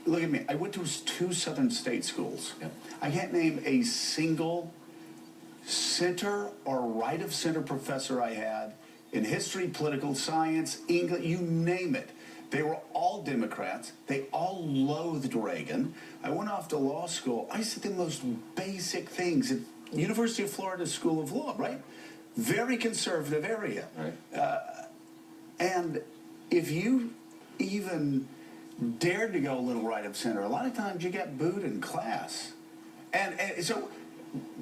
look at me. I went to 2 Southern state schools. Yep. I can't name a single center or right-of-center professor I had in history, political science, English, you name it. They were all Democrats. They all loathed Reagan. I went off to law school. I said the most basic things at University of Florida School of Law, right? Very conservative area. Right. And if you even dared to go a little right of center, a lot of times you get booed in class. And so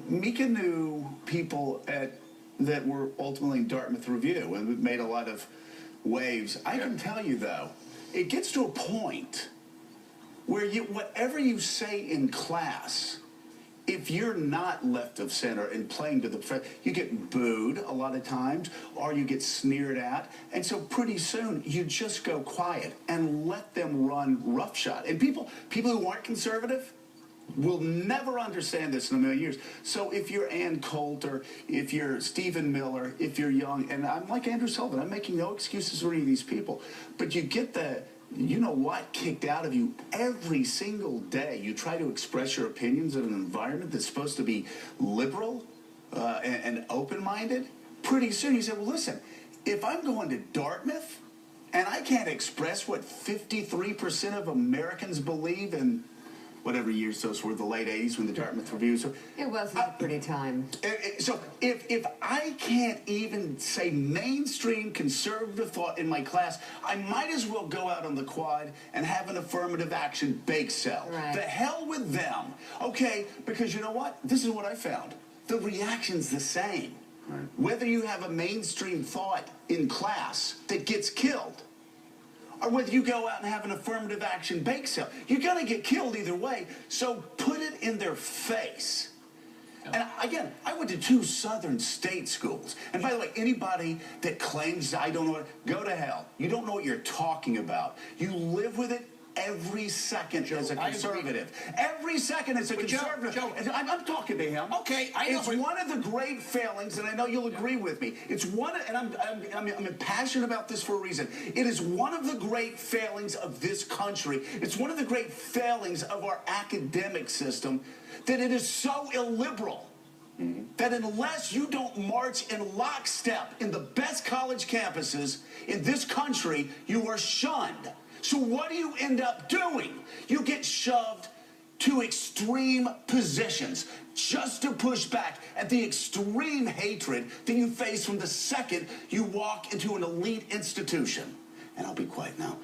Mika knew people that were ultimately in Dartmouth Review, and we've made a lot of waves. I can tell you, though, it gets to a point where whatever you say in class, if you're not left of center and playing to the front, you get booed a lot of times, or you get sneered at, and so pretty soon you just go quiet and let them run roughshod. And people who aren't conservative will never understand this in a million years. So if you're Ann Coulter, if you're Stephen Miller, if you're young, and I'm like Andrew Sullivan, I'm making no excuses for any of these people, but you get the you know what kicked out of you every single day. You try to express your opinions in an environment that's supposed to be liberal and open-minded. Pretty soon you say, well, listen, if I'm going to Dartmouth and I can't express what 53% of Americans believe in whatever years those were, the late 80s when the Dartmouth Reviews. It was a pretty time. So if I can't even say mainstream conservative thought in my class, I might as well go out on the quad and have an affirmative action bake sale. Right. The hell with them. Okay, because you know what? This is what I found. The reaction's the same. Right. Whether you have a mainstream thought in class that gets killed, or whether you go out and have an affirmative action bake sale, you're going to get killed either way. So put it in their face. And again, I went to 2 Southern state schools. And by the way, anybody that claims I don't know what, go to hell. You don't know what you're talking about. You live with it every second as a conservative. Every second as a conservative. Joe, I'm talking to him. Okay, I know. It's one of the great failings, and I know you'll agree with me. It's one, and I'm passionate about this for a reason. It is one of the great failings of this country. It's one of the great failings of our academic system that it is so illiberal. That unless you don't march in lockstep in the best college campuses in this country, you are shunned. So what do you end up doing? You get shoved to extreme positions just to push back at the extreme hatred that you face from the second you walk into an elite institution. And I'll be quiet now.